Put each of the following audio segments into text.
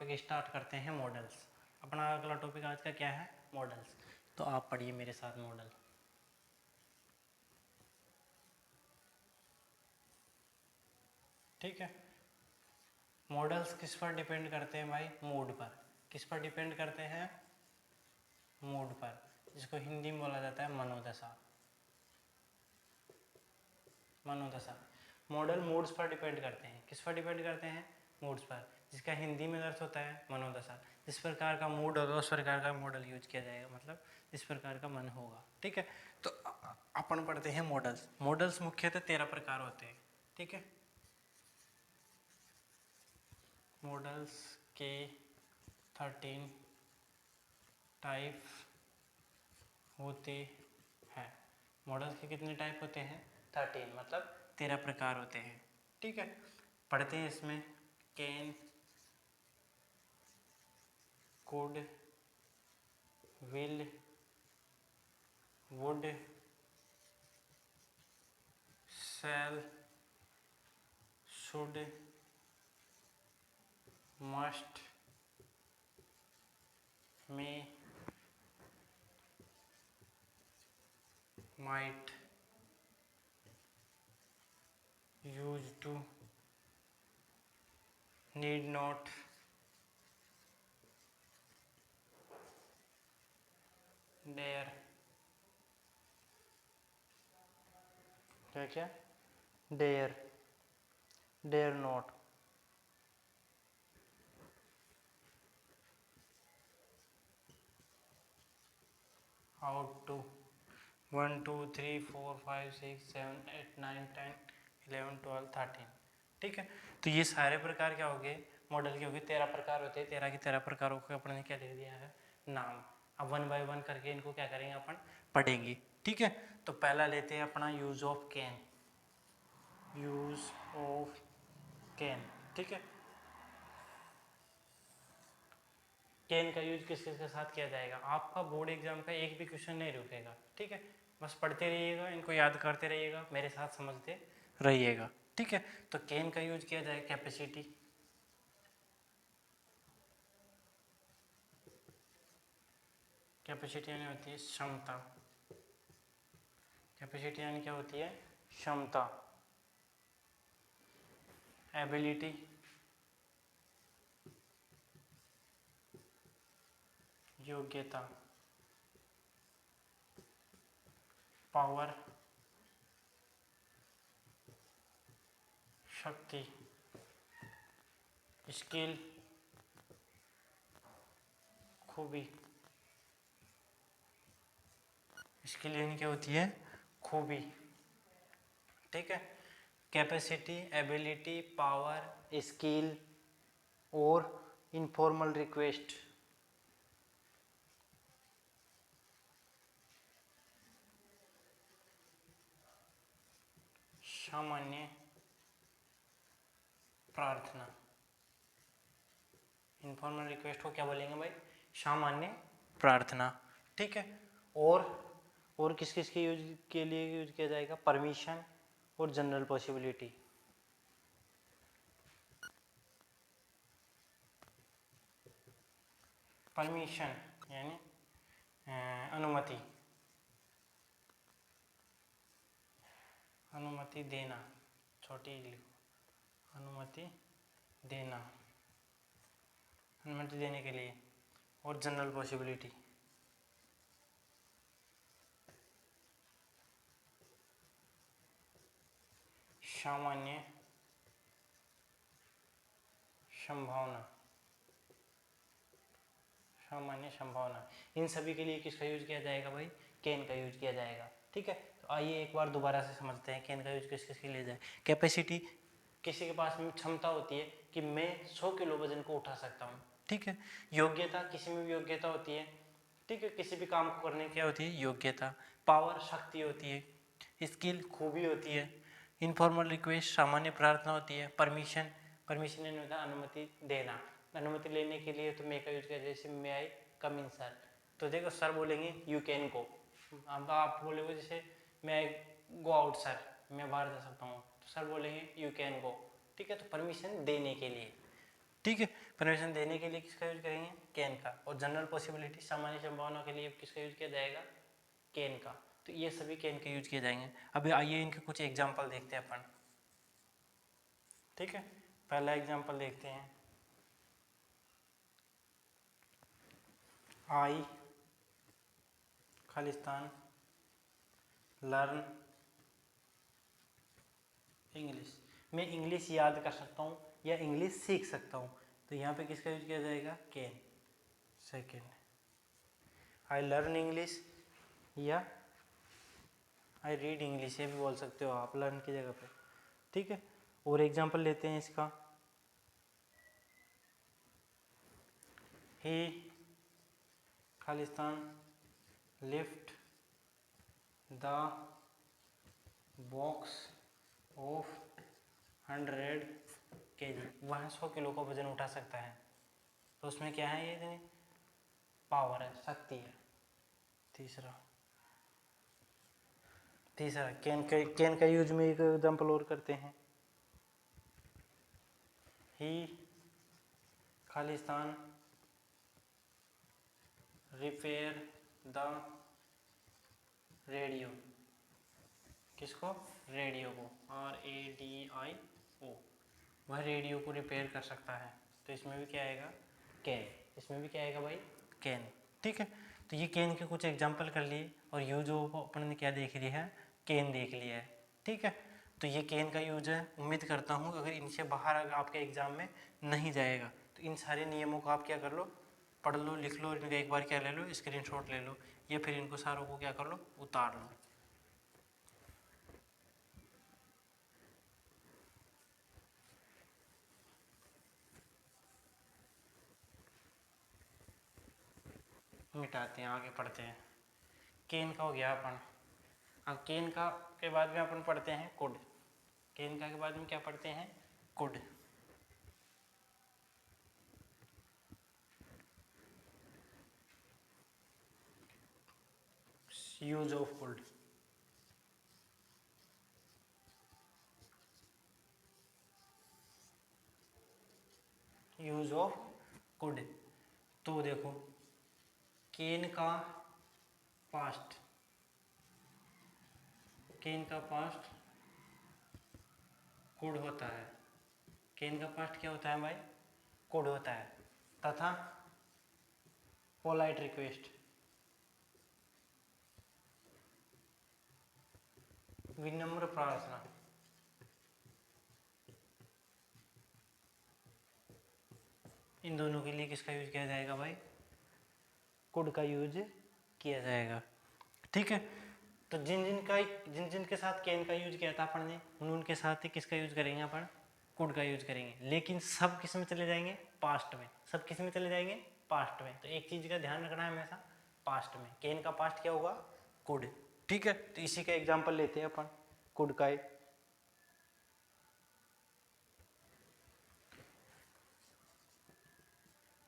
Topic start करते हैं models. अपना अगला टॉपिक आज का क्या है? मॉडल्स। तो आप पढ़िए मेरे साथ मॉडल। ठीक है, मॉडल्स किस पर डिपेंड करते हैं भाई? मूड पर। किस पर डिपेंड करते हैं? मूड पर, जिसको हिंदी में बोला जाता है मनोदशा। मनोदशा। मॉडल मूड्स पर डिपेंड करते हैं। किस पर डिपेंड करते हैं? मूड्स पर, जिसका हिंदी में अर्थ होता है मनोदशा। जिस प्रकार का मूड होगा उस प्रकार का मॉडल यूज किया जाएगा, मतलब इस प्रकार का मन होगा। ठीक है, तो अपन पढ़ते हैं मॉडल्स। मॉडल्स मुख्यतः 13 प्रकार होते हैं। ठीक है, मॉडल्स के 13 टाइप होते हैं। मॉडल्स के कितने टाइप होते हैं? 13, मतलब 13 प्रकार होते हैं। ठीक है, पढ़ते हैं इसमें। Can, could, will, would, shall, should, must, may, might, use to, need not, dare. क्या क्या? Dare, dare not, ought to. 1 2 3 4 5 6 7 8 9 10 11 12 13। ठीक है, तो ये सारे प्रकार क्या हो गए? मॉडल के हो गए। 13 प्रकार होते हैं। 13 के 13 प्रकारों को अपन ने क्या लिख दिया है? नाम। अब वन बाय वन करके इनको क्या करेंगे? अपन पढ़ेंगे। ठीक है, तो पहला लेते हैं अपना use of can. Use of can. ठीक है, कैन का यूज किस किस के साथ किया जाएगा? आपका बोर्ड एग्जाम का एक भी क्वेश्चन नहीं रुकेगा। ठीक है, बस पढ़ते रहिएगा, इनको याद करते रहिएगा, मेरे साथ समझते रहिएगा। ठीक है, तो कैन का यूज किया जाए कैपेसिटी। कैपेसिटी यानी होती है क्षमता। कैपेसिटी यानी क्या होती है? क्षमता। एबिलिटी, योग्यता। पावर, शक्ति। स्किल, खूबी। स्किल यानी क्या होती है? खूबी। ठीक है, कैपेसिटी, एबिलिटी, पावर, स्किल और इनफॉर्मल रिक्वेस्ट। सामान्य प्रार्थना। इनफॉर्मल रिक्वेस्ट को क्या बोलेंगे भाई? सामान्य प्रार्थना। ठीक है, और किस किस के यूज के लिए यूज किया जाएगा? परमिशन और जनरल पॉसिबिलिटी। परमिशन यानी अनुमति। अनुमति देना, छोटी लिखो, अनुमति देना, अनुमति देने के लिए। और जनरल पॉसिबिलिटी, सामान्य संभावना। सामान्य संभावना, इन सभी के लिए किसका यूज किया जाएगा भाई? कैन का यूज किया जाएगा। ठीक है, तो आइए एक बार दोबारा से समझते हैं कैन का यूज किस किस के लिए जाए। कैपेसिटी, किसी के पास में क्षमता होती है कि मैं 100 किलो वजन को उठा सकता हूँ। ठीक है, योग्यता, किसी में भी योग्यता होती है। ठीक है, किसी भी काम को करने की क्या होती है? योग्यता। पावर, शक्ति होती है। स्किल, खूबी होती है। इनफॉर्मल रिक्वेस्ट, सामान्य प्रार्थना होती है। परमिशन, परमिशन यानी होता है अनुमति देना। अनुमति लेने के लिए तो मे का यूज किया, जैसे मे आई कम इन सर, तो देखो सर बोलेंगे यू कैन गो। अब आप बोलोगे जैसे मे आई गो आउट सर, मैं बाहर जा सकता हूँ, तो सर बोलेंगे यू कैन गो। ठीक है, तो परमिशन देने के लिए। ठीक है, परमिशन देने के लिए किसका यूज करेंगे? कैन का। और जनरल पॉसिबिलिटी, सामान्य संभावना के लिए किसका यूज किया जाएगा? कैन का। तो ये सभी कैन के यूज किए जाएंगे। अभी आइए इनके कुछ एग्जाम्पल देखते हैं अपन। ठीक है, पहला एग्जाम्पल देखते हैं। आई खालिस्तान लर्न इंग्लिश। मैं इंग्लिश याद कर सकता हूँ या इंग्लिश सीख सकता हूँ, तो यहाँ पे किसका यूज किया जाएगा? Can. Second, I learn English या आई रीड इंग्लिश, ये भी बोल सकते हो आप लर्न की जगह पे। ठीक है, और एग्जाम्पल लेते हैं इसका। ही खालिस्तान lift the box of 100 kg। वह 100 किलो का वजन उठा सकता है। तो उसमें क्या है? ये पावर है, शक्ति है। तीसरा कैन का यूज में एक एग्जाम्पल और करते हैं। ही खालिस्तान रिपेयर द रेडियो। किसको? रेडियो को। RADIO। वह रेडियो को रिपेयर कर सकता है। तो इसमें भी क्या आएगा? कैन। इसमें भी क्या आएगा भाई? कैन। ठीक है, तो ये कैन के कुछ एग्जाम्पल कर लिए और यूज अपन ने क्या देख लिया है? कैन देख लिया है। ठीक है, तो ये कैन का यूज है। उम्मीद करता हूँ अगर इनसे बाहर अगर आपके एग्जाम में नहीं जाएगा तो इन सारे नियमों को आप क्या कर लो? पढ़ लो, लिख लो, इनका एक बार क्या ले लो? स्क्रीनशॉट ले लो, या फिर इनको सारों को क्या कर लो? उतार लो। मिटाते हैं, आगे पढ़ते हैं। केन का हो गया अपन। अब केन का के बाद में अपन पढ़ते हैं कुड। केन का के बाद में क्या पढ़ते हैं? Could. Use of could. Use of could. तो देखो, केन का पास्ट, केन का पास्ट कुड होता है। केन का पास्ट क्या होता है भाई? कुड होता है। तथा पोलाइट रिक्वेस्ट, विनम्र प्रार्थना। इन दोनों के लिए किसका यूज किया जाएगा भाई? कुड का यूज किया जाएगा। ठीक है, तो जिन जिन के साथ कैन का यूज किया था अपन ने, उनके साथ ही किसका यूज करेंगे अपन? कुड का यूज करेंगे। लेकिन सब किस में चले जाएंगे? पास्ट में। सब किस में चले जाएंगे? पास्ट में। तो एक चीज का ध्यान रखना है हमेशा, पास्ट में। कैन का पास्ट क्या होगा? कुड। ठीक है, तो इसी का एग्जाम्पल लेते हैं अपन कुड का।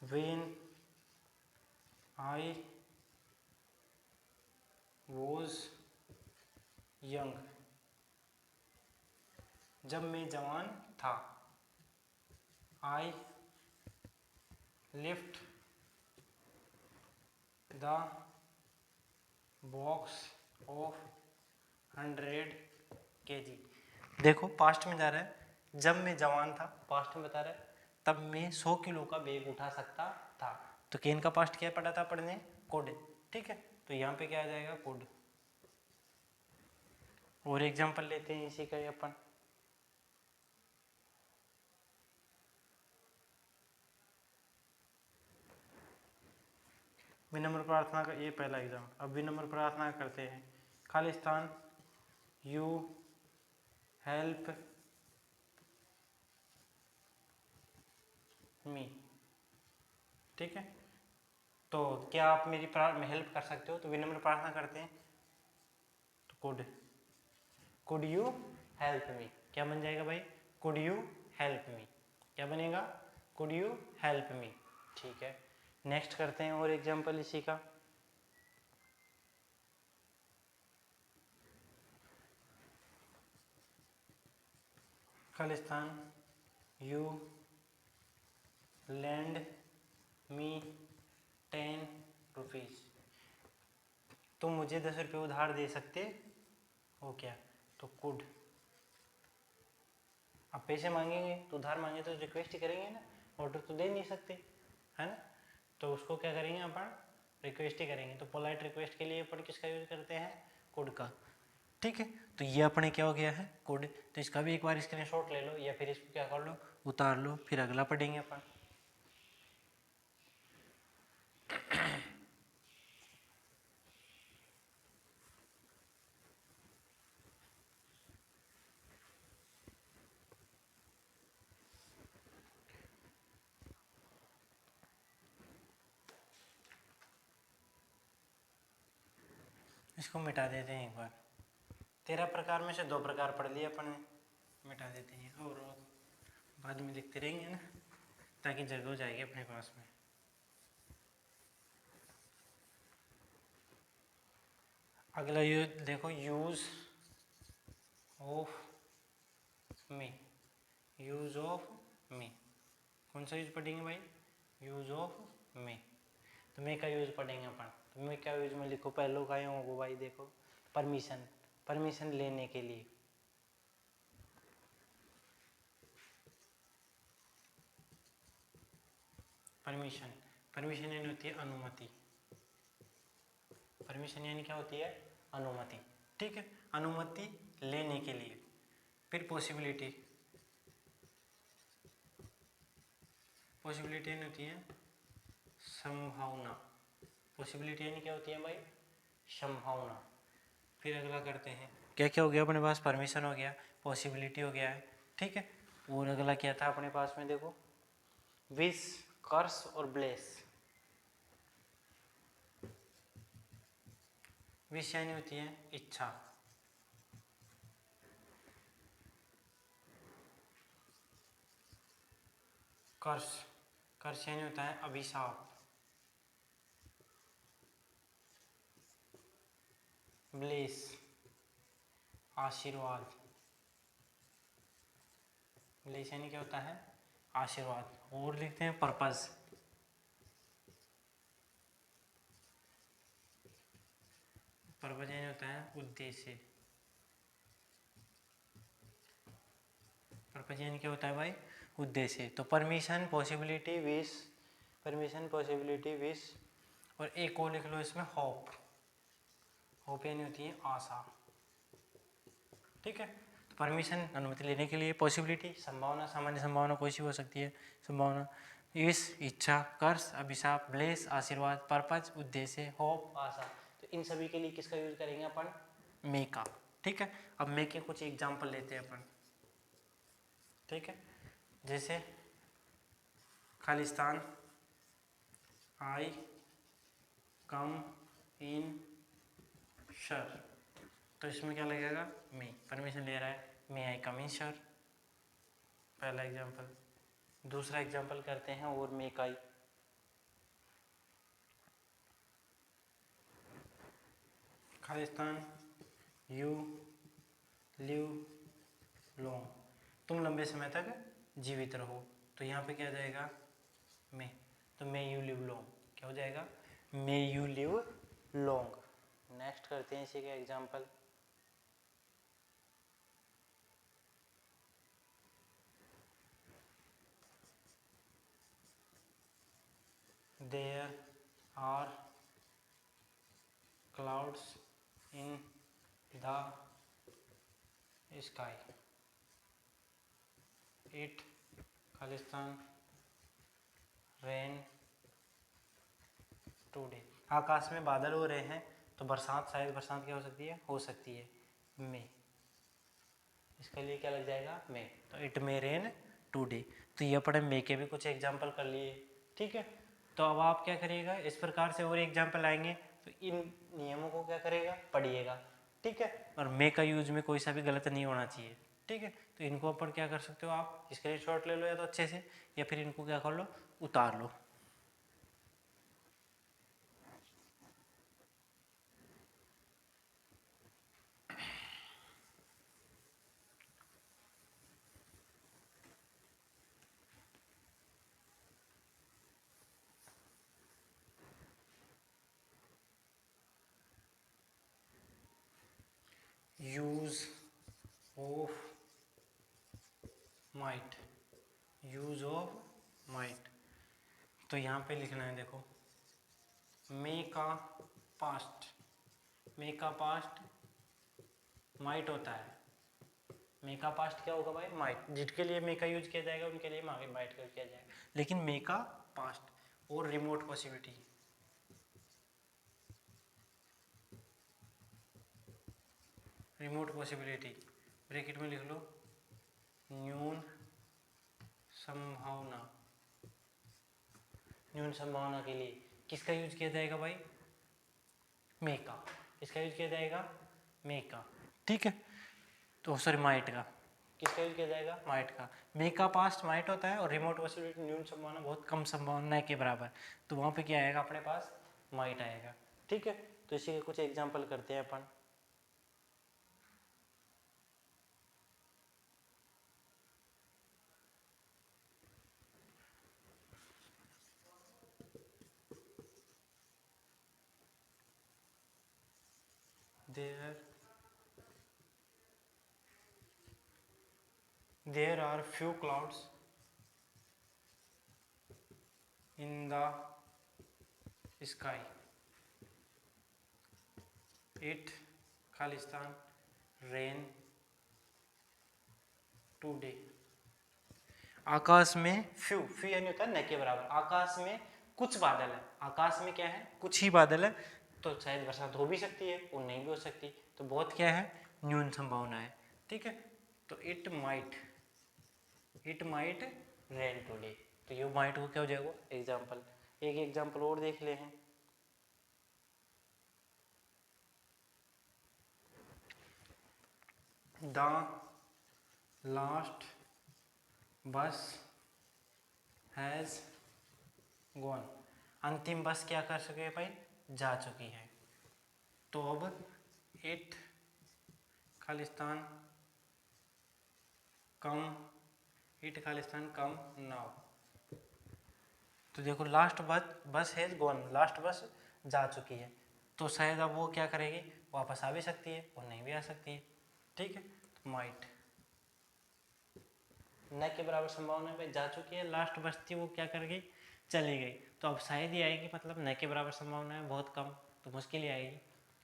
When I was young, जब मैं जवान था। I lift the box of 100 kg। देखो पास्ट में जा रहा है, जब मैं जवान था, पास्ट में बता रहा है, तब मैं 100 किलो का बैग उठा सकता था। तो केन का पास्ट क्या पढ़ा था पढ़ने? कुड। ठीक है, तो यहाँ पे क्या आ जाएगा? कुड। और एग्जांपल लेते हैं इसी का ही अपन। विनम्र प्रार्थना का ये पहला एग्जाम। अब विनम्र प्रार्थना करते हैं। Khalistan you help me. ठीक है, तो क्या आप मेरी हेल्प कर सकते हो? तो विनम्र प्रार्थना करते हैं तो कुड यू हेल्प मी। क्या बन जाएगा भाई? Could you help me. क्या बनेगा? Could you help me. ठीक है, नेक्स्ट करते हैं और एग्जांपल इसी का। Khalistan you land me 10 rupees, तुम मुझे 10 रुपये उधार दे सकते हो क्या? तो कुड। अब पैसे मांगेंगे तो उधार मांगे तो रिक्वेस्ट ही करेंगे ना, ऑर्डर तो दे नहीं सकते, है ना। तो उसको क्या करेंगे अपन, रिक्वेस्ट ही करेंगे। तो पोलाइट रिक्वेस्ट के लिए अपन किसका यूज करते हैं, कुड का। ठीक है, तो ये अपने क्या हो गया है, कुड। तो इसका भी एक बार स्क्रीनशॉट ले लो या फिर इसको क्या कर लो, उतार लो, फिर अगला पढ़ेंगे अपन। इसको मिटा देते हैं एक बार। 13 प्रकार में से 2 प्रकार पढ़ लिए अपन ने, मिटा देते हैं और बाद में लिखते रहेंगे ना, ताकि जगह हो जाएगी अपने पास में। अगला ये देखो, use of me. Use of me कौन सा यूज पढ़ेंगे भाई, यूज ऑफ मी। तो मे का यूज पढ़ेंगे अपन। तो मे का यूज में लिखो, पहले का होगा भाई, देखो परमिशन, परमिशन लेने के लिए। परमिशन, परमिशन यानी होती है अनुमति। परमिशन यानी क्या होती है, अनुमति। ठीक है, अनुमति लेने के लिए। फिर पॉसिबिलिटी, पॉसिबिलिटी यानी होती है संभावना। पॉसिबिलिटी यानी क्या होती है भाई, संभावना। फिर अगला करते हैं, क्या क्या हो गया अपने पास, परमिशन हो गया, पॉसिबिलिटी हो गया है। ठीक है, और अगला क्या था अपने पास में, देखो विश, कर्स और ब्लेस। विश यानी होती है इच्छा, कर्स, कर्स यानी होता है अभिशाप, ब्लेस आशीर्वाद। ब्लेस यानी क्या होता है, आशीर्वाद। और लिखते हैं पर्पस, पर्पस यानी होता है उद्देश्य। पर्पस यानी क्या होता है भाई, उद्देश्य। तो permission, possibility, wish, permission, possibility, wish, और एक और लिख लो इसमें होप। होप यानी होती है आशा। ठीक है, तो परमिशन अनुमति लेने के लिए, पॉसिबिलिटी संभावना, सामान्य संभावना कोई सी हो सकती है संभावना, विश इच्छा, कर्स अभिशाप, ब्लेस आशीर्वाद, पर्पज उद्देश्य, होप आशा। तो इन सभी के लिए किसका यूज करेंगे अपन, मे का। ठीक है, अब मे के कुछ एग्जाम्पल लेते हैं अपन। ठीक है, जैसे खालिस्तान, आई कम इन सर। तो इसमें क्या लगेगा, मे, परमिशन ले रहा है, मे आई कम इन सर, पहला एग्जाम्पल। दूसरा एग्जाम्पल करते हैं, और मे का ही, खालिस्तान यू लिव लॉन्ग, तुम लंबे समय तक जीवित रहो। तो यहाँ पे क्या जाएगा, मे। तो मे यू लिव लॉन्ग क्या हो जाएगा, may you live long. Next करते हैं इसी का example. There are clouds in the sky, it खालिस्तान रेन टुडे। आकाश में बादल हो रहे हैं, तो बरसात, शायद बरसात क्या हो सकती है, हो सकती है, मे। इसके लिए क्या लग जाएगा, मे। तो इट मे रेन टुडे। तो ये अपने मे के भी कुछ एग्जाम्पल कर लिए। ठीक है, तो अब आप क्या करिएगा, इस प्रकार से और एग्जाम्पल आएंगे तो इन नियमों को क्या करेगा, पढ़िएगा। ठीक है, और मे का यूज में कोई सा भी गलत नहीं होना चाहिए। ठीक है, तो इनको अपन क्या कर सकते हो, आप स्क्रीनशॉट ले लो या तो अच्छे से, या फिर इनको क्या कर लो, उतार लो। तो यहाँ पे लिखना है, देखो मे का पास्ट, मे का पास्ट माइट होता है। मे का पास्ट क्या होगा भाई? माइट। जिसके लिए मे का यूज किया जाएगा उनके लिए माइट का यूज किया जाएगा। लेकिन मे का पास्ट और remote possibility, remote possibility bracket में लिख लो न्यून संभावना। न्यून संभावना के लिए किसका यूज किया जाएगा भाई? मे का। किसका यूज किया जाएगा? मे का। ठीक है, तो सॉरी माइट का। किसका यूज किया जाएगा? माइट का। मे का पास्ट माइट होता है और रिमोट पॉसिबिलिटी न्यून संभावना, बहुत कम संभावना के बराबर, तो वहाँ पे क्या आएगा अपने पास? माइट आएगा। ठीक है, तो इसी के कुछ एग्जाम्पल करते हैं अपन। There are few clouds in the sky. It Khalistan rain today. आकाश में फ्यू, फ्यू यानी होता है न के बराबर। आकाश में कुछ बादल है, आकाश में क्या है? कुछ ही बादल है, तो शायद बरसात हो भी सकती है और नहीं भी हो सकती, तो बहुत क्या है? न्यून संभावना है। ठीक है, तो इट माइट रेन टुडे, तो ये माइट को क्या हो जाएगा? एग्जाम्पल। एक एग्जाम्पल और देख ले हैं। द लास्ट बस हैज गॉन। अंतिम बस क्या कर चुकी है भाई? जा चुकी है। तो अब इट खालिस्तान कम नाउ। तो देखो लास्ट बस हैज गॉन, लास्ट बस जा चुकी है, तो शायद अब वो क्या करेगी? वापस आ भी सकती है और नहीं भी आ सकती है। ठीक है, तो माइट न के बराबर संभावना पे जा चुकी है, लास्ट बस थी वो क्या कर गई? चली गई, तो अब शायद ही आएगी, मतलब न के बराबर संभावना है बहुत कम, तो मुश्किल ही आएगी।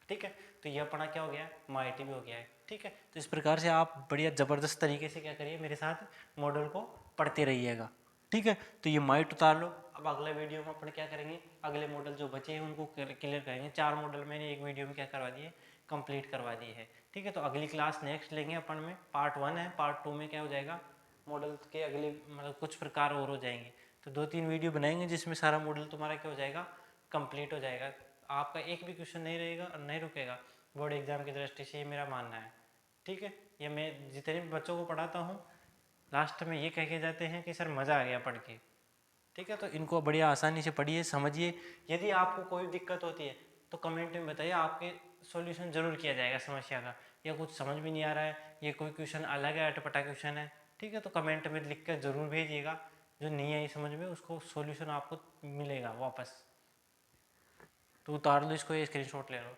ठीक है, तो यह पढ़ा क्या हो गया? माइट भी हो गया है। ठीक है, तो इस प्रकार से आप बढ़िया ज़बरदस्त तरीके से क्या करिए, मेरे साथ मॉडल को पढ़ते रहिएगा। ठीक है, तो ये माइट उतार लो। अब अगले वीडियो में अपन क्या करेंगे? अगले मॉडल जो बचे हैं उनको क्लियर करेंगे। 4 मॉडल मैंने एक वीडियो में क्या करवा दिए? कंप्लीट करवा दिए है। ठीक है, तो अगली क्लास नेक्स्ट लेंगे अपन में, पार्ट 1 है, पार्ट 2 में क्या हो जाएगा? मॉडल के अगले मतलब कुछ प्रकार और हो जाएंगे, तो 2-3 वीडियो बनाएंगे जिसमें सारा मॉडल तुम्हारा क्या हो जाएगा? कंप्लीट हो जाएगा। आपका एक भी क्वेश्चन नहीं रहेगा और नहीं रुकेगा बोर्ड एग्जाम की दृष्टि से, ये मेरा मानना है। ठीक है, ये मैं जितने भी बच्चों को पढ़ाता हूँ लास्ट में ये कह के जाते हैं कि सर मज़ा आ गया पढ़ के। ठीक है, तो इनको बढ़िया आसानी से पढ़िए, समझिए। यदि आपको कोई दिक्कत होती है तो कमेंट में बताइए, आपके सॉल्यूशन जरूर किया जाएगा समस्या का। या कुछ समझ में नहीं आ रहा है, ये कोई क्वेश्चन अलग है, अटपटा क्वेश्चन है, ठीक है, तो कमेंट में लिख कर जरूर भेजिएगा। जो नहीं आई समझ में उसको सॉल्यूशन आपको मिलेगा वापस। तो उतार लो इसको, ये स्क्रीनशॉट ले लो।